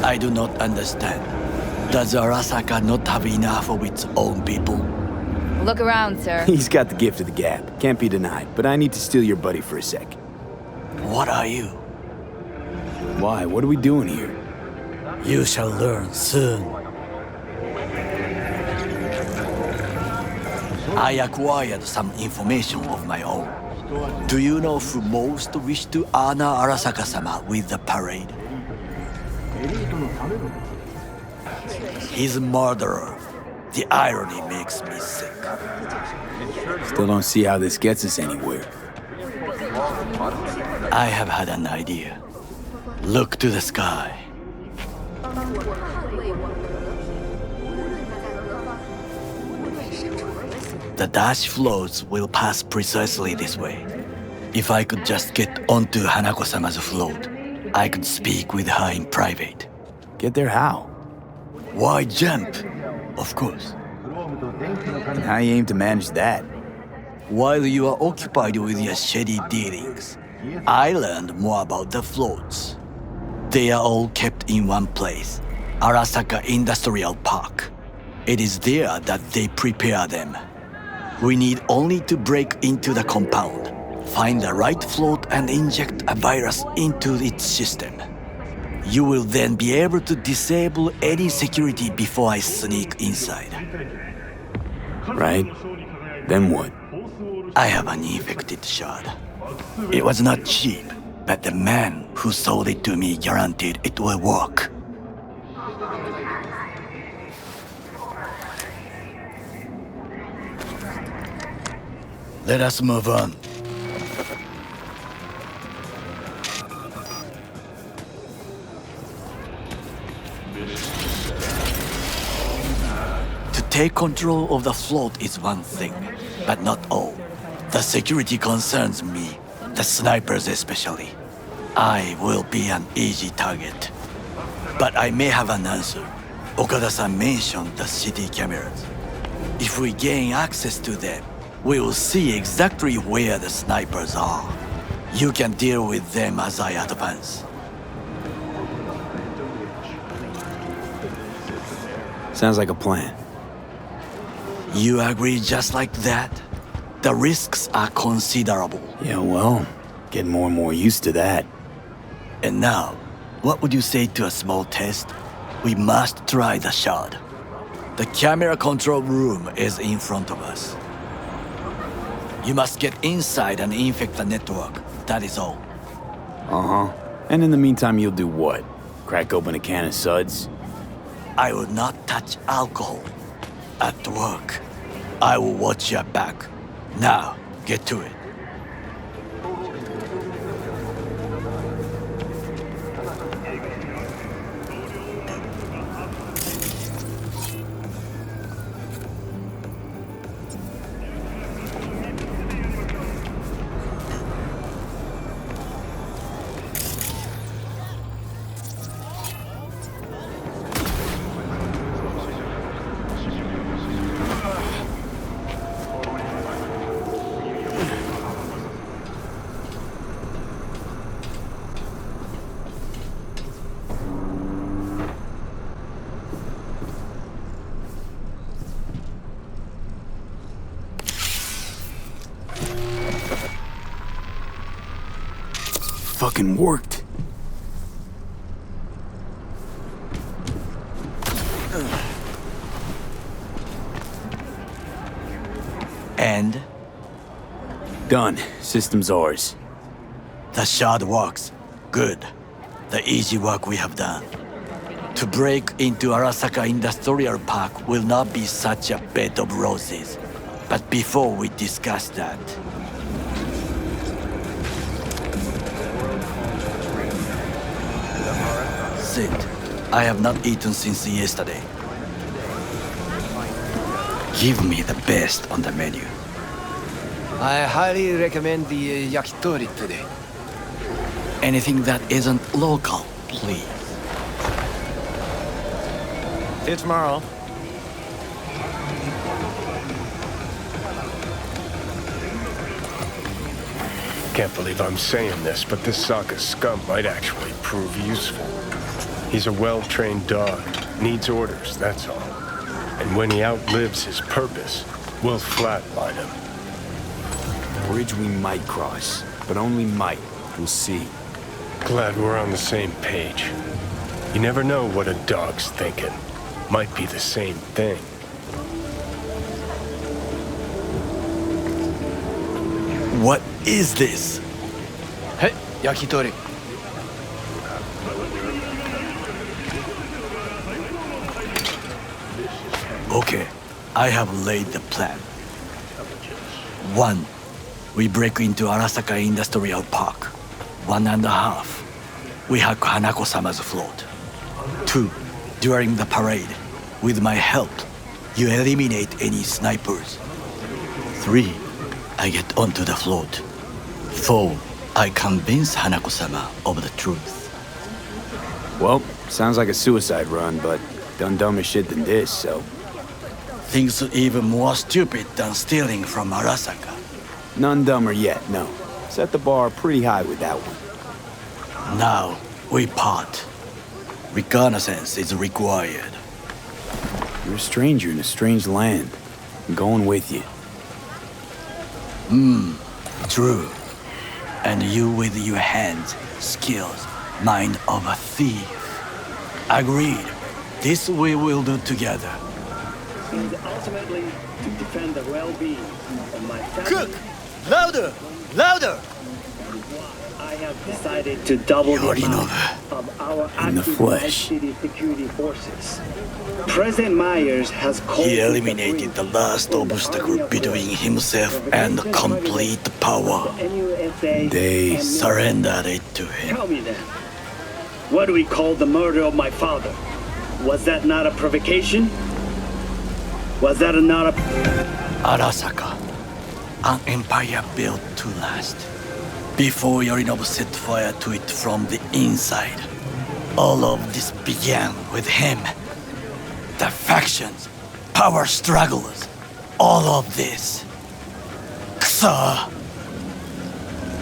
I do not understand. Does Arasaka not have enough of its own people? Look around, sir. He's got the gift of the gab. Can't be denied. But I need to steal your buddy for a sec. What are you? Why? What are we doing here? You shall learn soon. I acquired some information of my own. Do you know who most wished to honor Arasaka-sama with the parade? His murderer. The irony makes me sick. Still don't see how this gets us anywhere. I have had an idea. Look to the sky. The dash floats will pass precisely this way. If I could just get onto Hanako-sama's float, I could speak with her in private. Get there how? Why jump? Of course. And how you aim to manage that? While you are occupied with your shady dealings, I learned more about the floats. They are all kept in one place, Arasaka Industrial Park. It is there that they prepare them. We need only to break into the compound, find the right float and inject a virus into its system. You will then be able to disable any security before I sneak inside. Right? Then what? I have an infected shard. It was not cheap, but the man who sold it to me guaranteed it will work. Let us move on. To take control of the float is one thing, but not all. The security concerns me, the snipers especially. I will be an easy target. But I may have an answer. Okada-san mentioned the city cameras. If we gain access to them, we will see exactly where the snipers are. You can deal with them as I advance. Sounds like a plan. You agree just like that? The risks are considerable. Yeah, well, getting more and more used to that. And now, what would you say to a small test? We must try the shard. The camera control room is in front of us. You must get inside and infect the network. That is all. Uh-huh. And in the meantime, you'll do what? Crack open a can of suds? I will not touch alcohol. At work, I will watch your back. Now, get to it. Fucking worked. And? Done. System's ours. The shard works. Good. The easy work we have done. To break into Arasaka Industrial Park will not be such a bed of roses. But before we discuss that, sit. I have not eaten since yesterday. Give me the best on the menu. I highly recommend the yakitori today. Anything that isn't local, please. See you tomorrow. Can't believe I'm saying this, but this Saka scum might actually prove useful. He's a well-trained dog. Needs orders, that's all. And when he outlives his purpose, we'll flatline him. Bridge we might cross, but only might. We'll see. Glad we're on the same page. You never know what a dog's thinking. Might be the same thing. What is this? Hey, yakitori. Okay, I have laid the plan. 1. We break into Arasaka Industrial Park. 1.5. We hack Hanako-sama's float. 2. During the parade, with my help, you eliminate any snipers. 3. I get onto the float. 4. I convince Hanako-sama of the truth. Well, sounds like a suicide run, but done dumber shit than this, so... Things even more stupid than stealing from Arasaka. None dumber yet, no. Set the bar pretty high with that one. Now, we part. Reconnaissance is required. You're a stranger in a strange land. I'm going with you. True. And you with your hands, skills, mind of a thief. Agreed. This we will do together. And ultimately, to defend the well-being of my family. Cook! Louder! Louder! I have decided to double the amount Yorinobu. of our In the active flesh. city security forces. President Myers has called He eliminated the last obstacle between himself and complete power. They Surrendered it to him. Tell me then, what do we call the murder of my father? Was that not a provocation? Was that not a... Arasaka, an empire built to last. Before Yorinobu set fire to it from the inside, all of this began with him. The factions, power struggles, all of this. Kusa!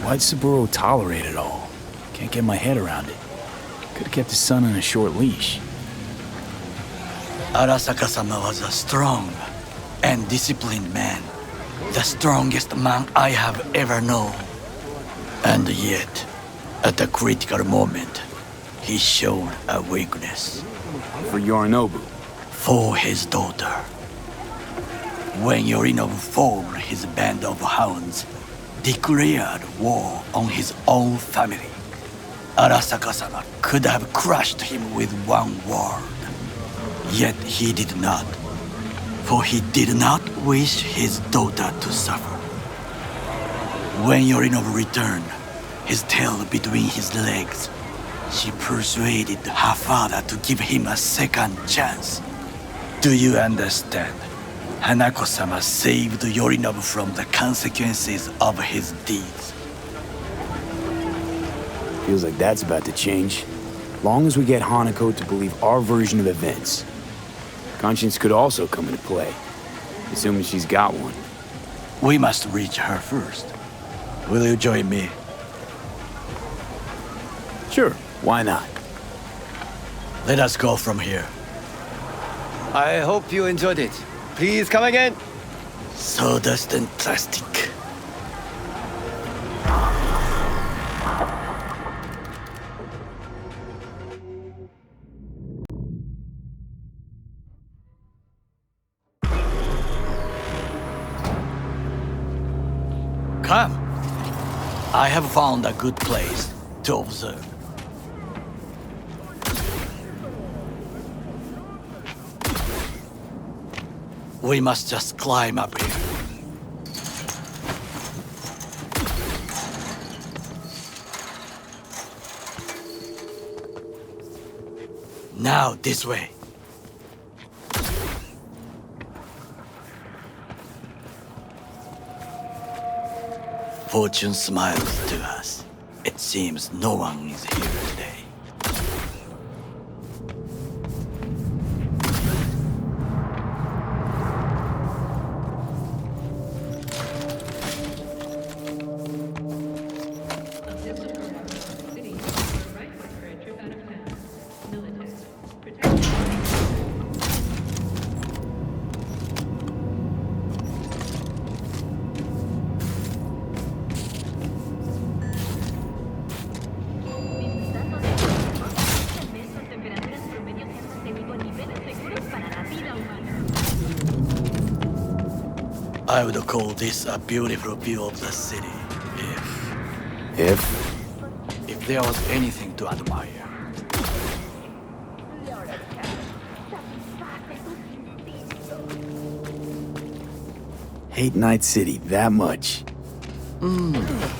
Why'd Saburo tolerate it all? Can't get my head around it. Could've kept his son on a short leash. Arasaka-sama was a strong and disciplined man. The strongest man I have ever known. And yet, at a critical moment, he showed a weakness. For Yorinobu. For his daughter. When Yorinobu formed his band of hounds, declared war on his own family, Arasaka-sama could have crushed him with one word. Yet he did not, for he did not wish his daughter to suffer. When Yorinobu returned, his tail between his legs, she persuaded her father to give him a second chance. Do you understand? Hanako-sama saved Yorinobu from the consequences of his deeds. Feels like that's about to change. Long as we get Hanako to believe our version of events. Conscience could also come into play, assuming she's got one. We must reach her first. Will you join me? Sure, why not? Let us go from here. I hope you enjoyed it. Please come again. Sawdust and plastic. Come. I have found a good place to observe. We must just climb up here. Now this way. Fortune smiles to us. It seems no one is here today. I would call this a beautiful view of the city if there was anything to admire. Hate Night City that much.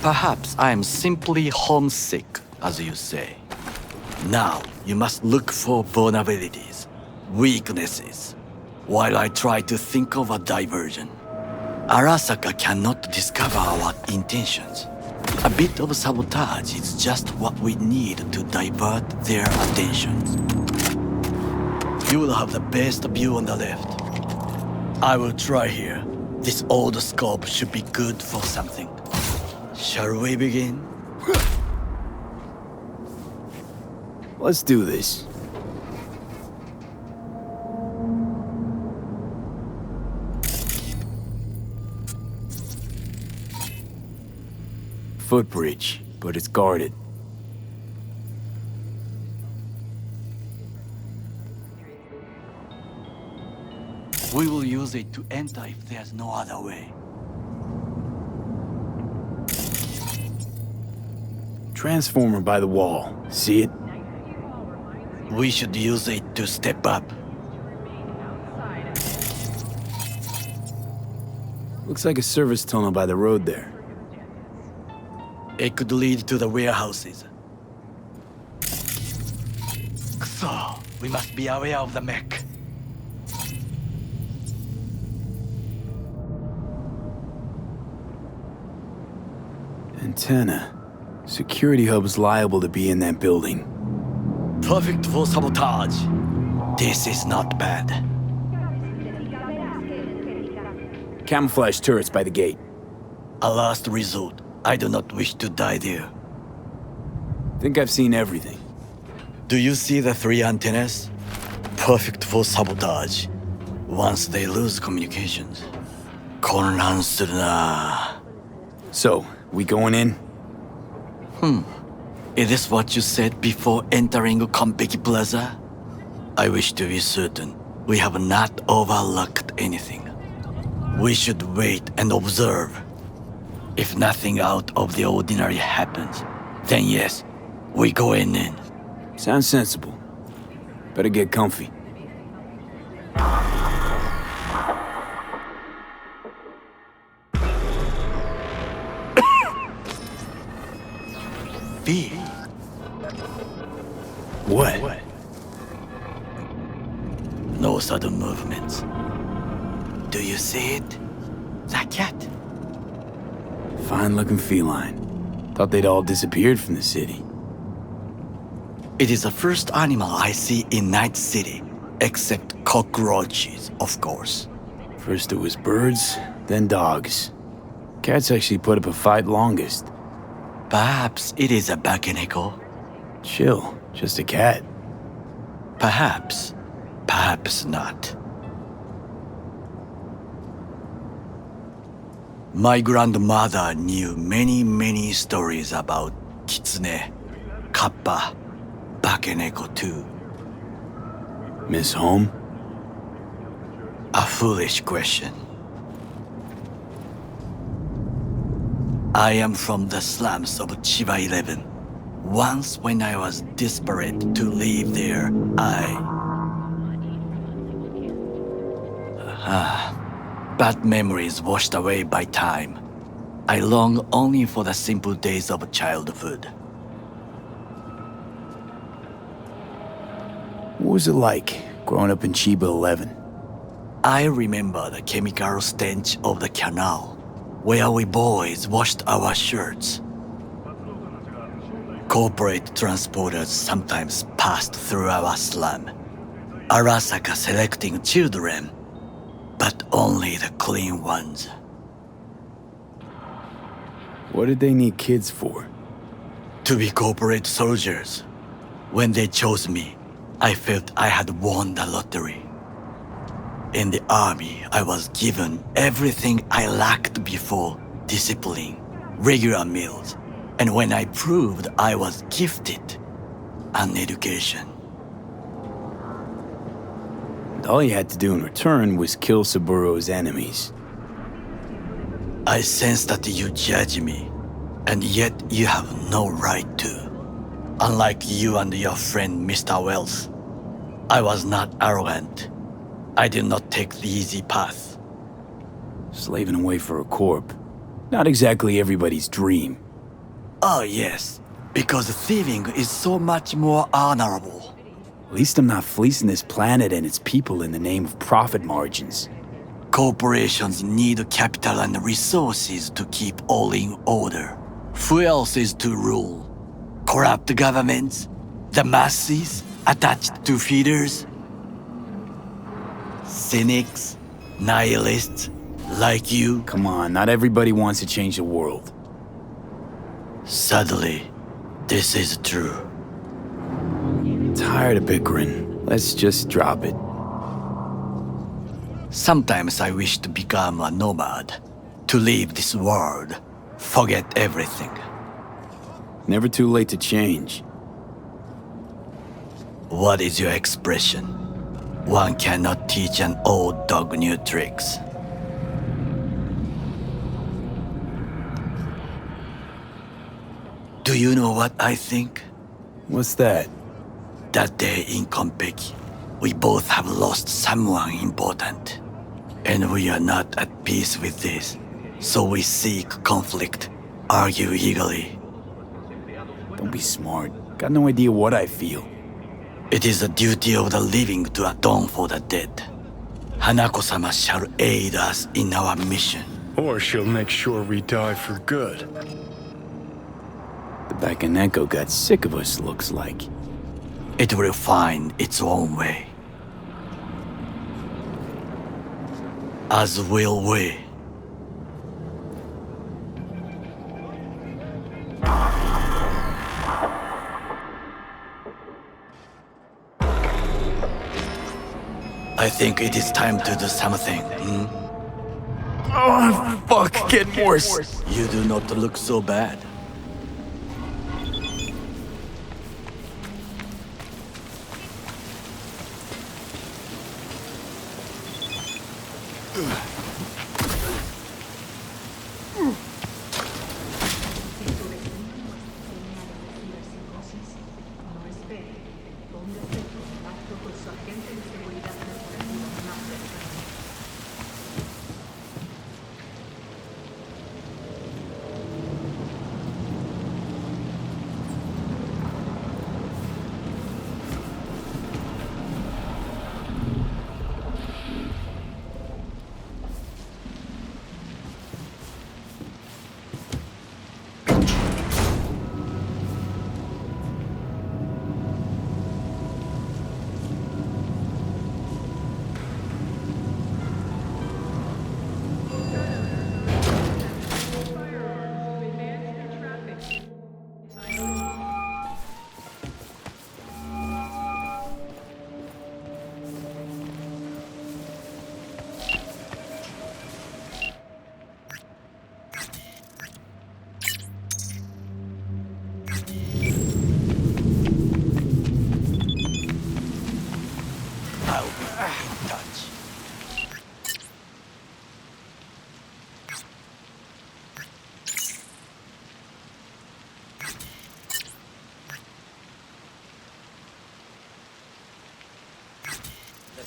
Perhaps I am simply homesick, as you say. Now, you must look for vulnerabilities, weaknesses, while I try to think of a diversion. Arasaka cannot discover our intentions. A bit of sabotage is just what we need to divert their attentions. You will have the best view on the left. I will try here. This old scope should be good for something. Shall we begin? Let's do this. Footbridge, but it's guarded. We will use it to enter if there's no other way. Transformer by the wall. See it? We should use it to step up. Looks like a service tunnel by the road there. It could lead to the warehouses. So, we must be aware of the mech. Antenna. Security hub's liable to be in that building. Perfect for sabotage. This is not bad. Camouflage turrets by the gate. A last resort. I do not wish to die there. Think I've seen everything. Do you see the 3 antennas? Perfect for sabotage. Once they lose communications.混乱するな. So, we going in? Is this what you said before entering Konpeki Plaza? I wish to be certain we have not overlooked anything. We should wait and observe. If nothing out of the ordinary happens, then yes, we go in. Sounds sensible. Better get comfy. B. What? No sudden movements. Do you see it? The cat? Fine-looking feline. Thought they'd all disappeared from the city. It is the first animal I see in Night City, except cockroaches, of course. First it was birds, then dogs. Cats actually put up a fight longest. Perhaps it is a bakeneko. Chill, just a cat. Perhaps. Perhaps not. My grandmother knew many stories about kitsune, kappa, bakeneko too. Miss Home? A foolish question. I am from the slums of Chiba 11. Once when I was desperate to live there, bad memories washed away by time. I long only for the simple days of childhood. What was it like, growing up in Chiba 11? I remember the chemical stench of the canal, where we boys washed our shirts. Corporate transporters sometimes passed through our slum. Arasaka selecting children, but only the clean ones. What did they need kids for? To be corporate soldiers. When they chose me, I felt I had won the lottery. In the army, I was given everything I lacked before: discipline, regular meals, and when I proved I was gifted, an education. And all you had to do in return was kill Saburo's enemies. I sense that you judge me, and yet you have no right to. Unlike you and your friend Mr. Wells, I was not arrogant. I did not take the easy path. Slaving away for a corp. Not exactly everybody's dream. Oh yes, because thieving is so much more honorable. At least I'm not fleecing this planet and its people in the name of profit margins. Corporations need capital and resources to keep all in order. Who else is to rule? Corrupt governments? The masses attached to feeders? Cynics? Nihilists? Like you? Come on, not everybody wants to change the world. Sadly, this is true. Tired of bickering. Let's just drop it. Sometimes I wish to become a nomad, to leave this world, forget everything. Never too late to change. What is your expression? One cannot teach an old dog new tricks. Do you know what I think? What's that? That day in Konpeki, we both have lost someone important. And we are not at peace with this. So we seek conflict, argue eagerly. Don't be smart. Got no idea what I feel. It is the duty of the living to atone for the dead. Hanako-sama shall aid us in our mission. Or she'll make sure we die for good. The Bakaneko got sick of us, looks like. It will find its own way. As will we. I think it is time to do something, Oh, fuck, get worse. You do not look so bad.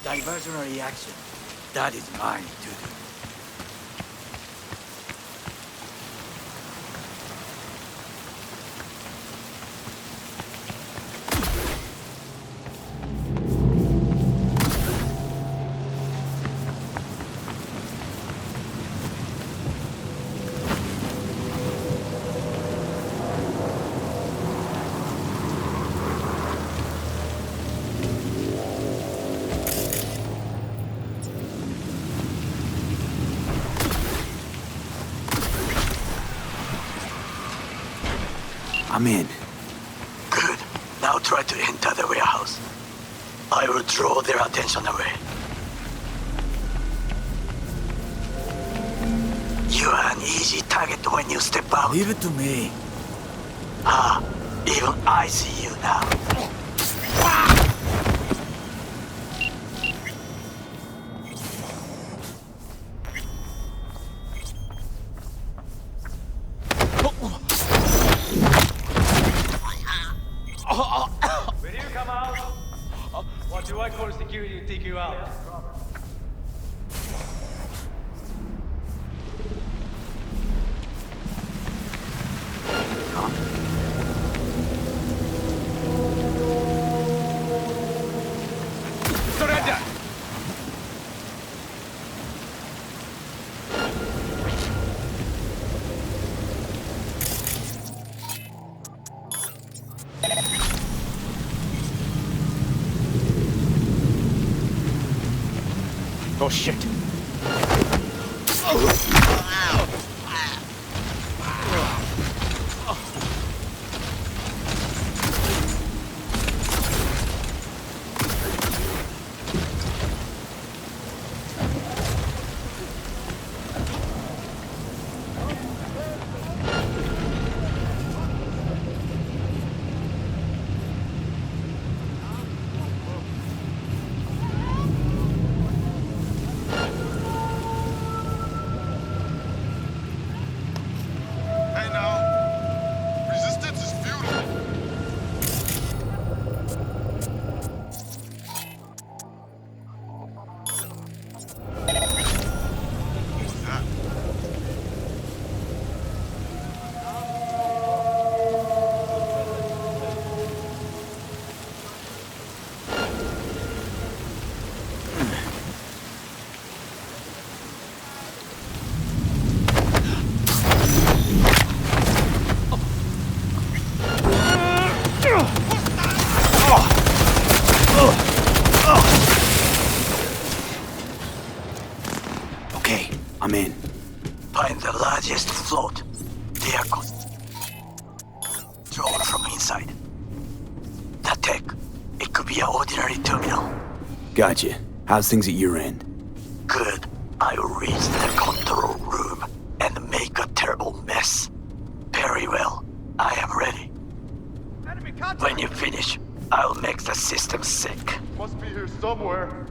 Diversionary action. That is mine to do. I'm in. Good. Now try to enter the warehouse. I will draw their attention away. You are an easy target when you step out. Leave it to me. Ah, even I see you now. Do I call security to take you out? Surrender! Oh shit. Hey now, resistance is futile. What's that? Okay, I'm in. Find the largest float. They are controlled from inside. The tech. It could be an ordinary terminal. Gotcha. How's things at your end? Good. I'll reach the control room and make a terrible mess. Very well. I am ready. When you finish, I'll make the system sick. Must be here somewhere.